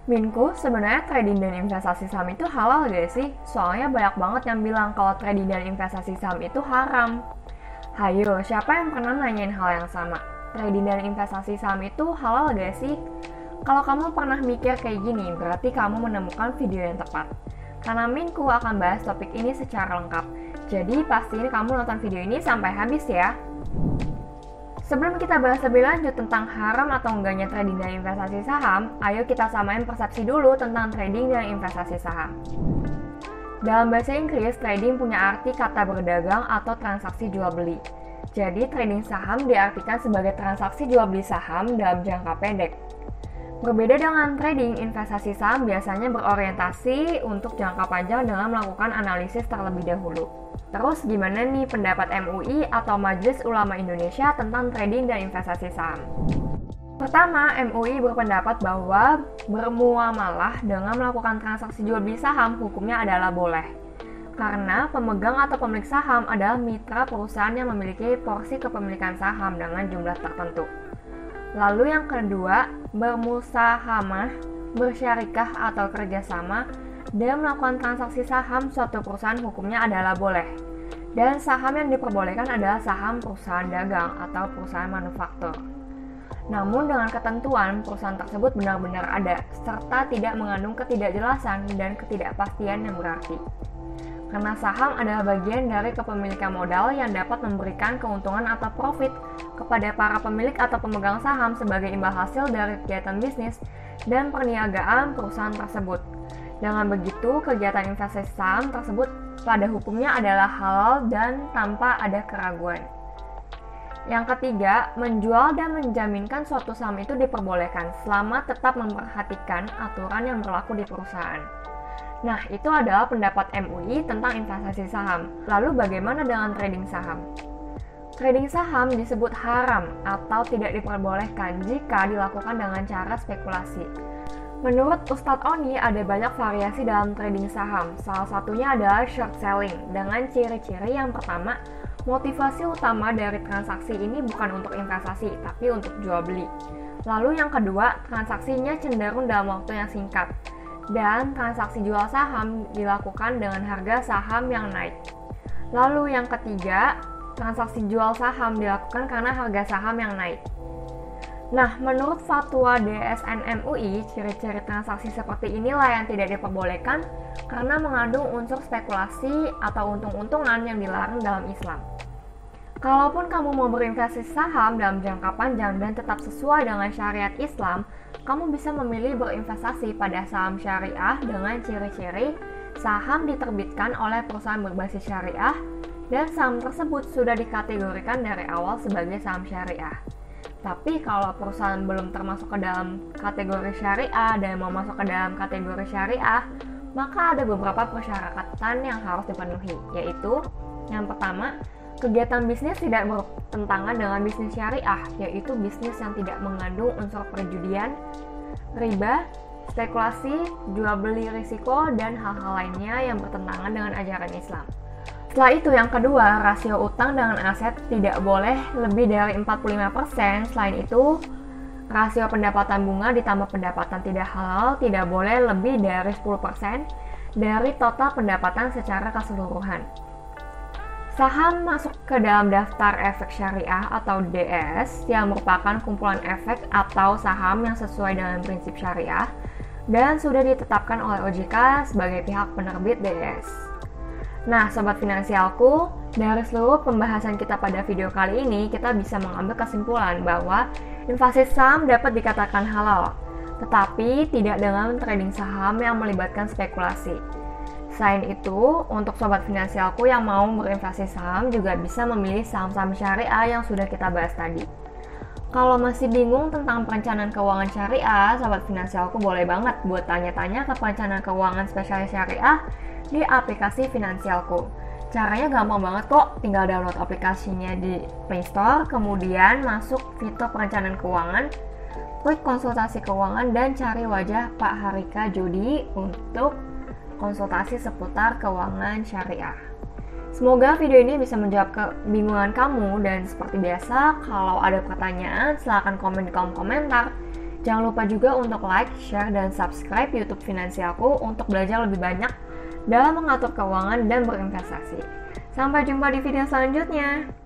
Minku, sebenarnya trading dan investasi saham itu halal gak sih? Soalnya banyak banget yang bilang kalau trading dan investasi saham itu haram. Hayo, siapa yang pernah nanyain hal yang sama? Trading dan investasi saham itu halal gak sih? Kalau kamu pernah mikir kayak gini, berarti kamu menemukan video yang tepat. Karena Minku akan bahas topik ini secara lengkap. Jadi pastiin kamu nonton video ini sampai habis ya. Sebelum kita bahas lebih lanjut tentang haram atau enggaknya trading dan investasi saham, ayo kita samain persepsi dulu tentang trading dan investasi saham. Dalam bahasa Inggris, trading punya arti kata berdagang atau transaksi jual beli. Jadi, trading saham diartikan sebagai transaksi jual beli saham dalam jangka pendek. Berbeda dengan trading, investasi saham biasanya berorientasi untuk jangka panjang dengan melakukan analisis terlebih dahulu. Terus gimana nih pendapat MUI atau Majelis Ulama Indonesia tentang trading dan investasi saham? Pertama, MUI berpendapat bahwa bermuamalah dengan melakukan transaksi jual beli saham hukumnya adalah boleh. Karena pemegang atau pemilik saham adalah mitra perusahaan yang memiliki porsi kepemilikan saham dengan jumlah tertentu. Lalu yang kedua, bermusahamah, bersyarikah atau kerjasama dan melakukan transaksi saham suatu perusahaan hukumnya adalah boleh. Dan saham yang diperbolehkan adalah saham perusahaan dagang atau perusahaan manufaktur. Namun dengan ketentuan perusahaan tersebut benar-benar ada, serta tidak mengandung ketidakjelasan dan ketidakpastian yang berarti. Karena saham adalah bagian dari kepemilikan modal yang dapat memberikan keuntungan atau profit kepada para pemilik atau pemegang saham sebagai imbal hasil dari kegiatan bisnis dan perniagaan perusahaan tersebut. Dengan begitu, kegiatan investasi saham tersebut pada hukumnya adalah halal dan tanpa ada keraguan. Yang ketiga, menjual dan menjaminkan suatu saham itu diperbolehkan selama tetap memperhatikan aturan yang berlaku di perusahaan. Nah, itu adalah pendapat MUI tentang investasi saham. Lalu bagaimana dengan trading saham? Trading saham disebut haram atau tidak diperbolehkan jika dilakukan dengan cara spekulasi. Menurut Ustadz Oni, ada banyak variasi dalam trading saham. Salah satunya adalah short selling dengan ciri-ciri yang pertama, motivasi utama dari transaksi ini bukan untuk investasi, tapi untuk jual beli. Lalu yang kedua, transaksinya cenderung dalam waktu yang singkat. Dan transaksi jual saham dilakukan dengan harga saham yang naik. Lalu yang ketiga, transaksi jual saham dilakukan karena harga saham yang naik. Nah, menurut fatwa DSN MUI, ciri-ciri transaksi seperti inilah yang tidak diperbolehkan karena mengandung unsur spekulasi atau untung-untungan yang dilarang dalam Islam. Kalaupun kamu mau berinvestasi saham dalam jangka panjang dan tetap sesuai dengan syariat Islam, kamu bisa memilih berinvestasi pada saham syariah dengan ciri-ciri saham diterbitkan oleh perusahaan berbasis syariah dan saham tersebut sudah dikategorikan dari awal sebagai saham syariah. Tapi kalau perusahaan belum termasuk ke dalam kategori syariah dan mau masuk ke dalam kategori syariah, maka ada beberapa persyaratan yang harus dipenuhi, yaitu yang pertama, kegiatan bisnis tidak bertentangan dengan bisnis syariah, yaitu bisnis yang tidak mengandung unsur perjudian, riba, spekulasi, jual beli risiko, dan hal-hal lainnya yang bertentangan dengan ajaran Islam. Setelah itu yang kedua, rasio utang dengan aset tidak boleh lebih dari 45%. Selain itu, rasio pendapatan bunga ditambah pendapatan tidak halal tidak boleh lebih dari 10% dari total pendapatan secara keseluruhan. Saham masuk ke dalam daftar efek syariah atau DS yang merupakan kumpulan efek atau saham yang sesuai dengan prinsip syariah dan sudah ditetapkan oleh OJK sebagai pihak penerbit DS. Nah, sobat finansialku, dari seluruh pembahasan kita pada video kali ini, kita bisa mengambil kesimpulan bahwa investasi saham dapat dikatakan halal, tetapi tidak dengan trading saham yang melibatkan spekulasi. Selain itu, untuk sobat finansialku yang mau berinvestasi saham juga bisa memilih saham-saham syariah yang sudah kita bahas tadi. Kalau masih bingung tentang perencanaan keuangan syariah, sobat finansialku boleh banget buat tanya-tanya ke perencanaan keuangan spesialis syariah di aplikasi Finansialku. Caranya gampang banget kok, tinggal download aplikasinya di Play Store, kemudian masuk fitur perencanaan keuangan, klik konsultasi keuangan dan cari wajah Pak Harika Jody untuk konsultasi seputar keuangan syariah. Semoga video ini bisa menjawab kebingungan kamu dan seperti biasa, kalau ada pertanyaan silahkan komen di kolom komentar. Jangan lupa juga untuk like, share, dan subscribe YouTube Finansialku untuk belajar lebih banyak dalam mengatur keuangan dan berinvestasi. Sampai jumpa di video selanjutnya.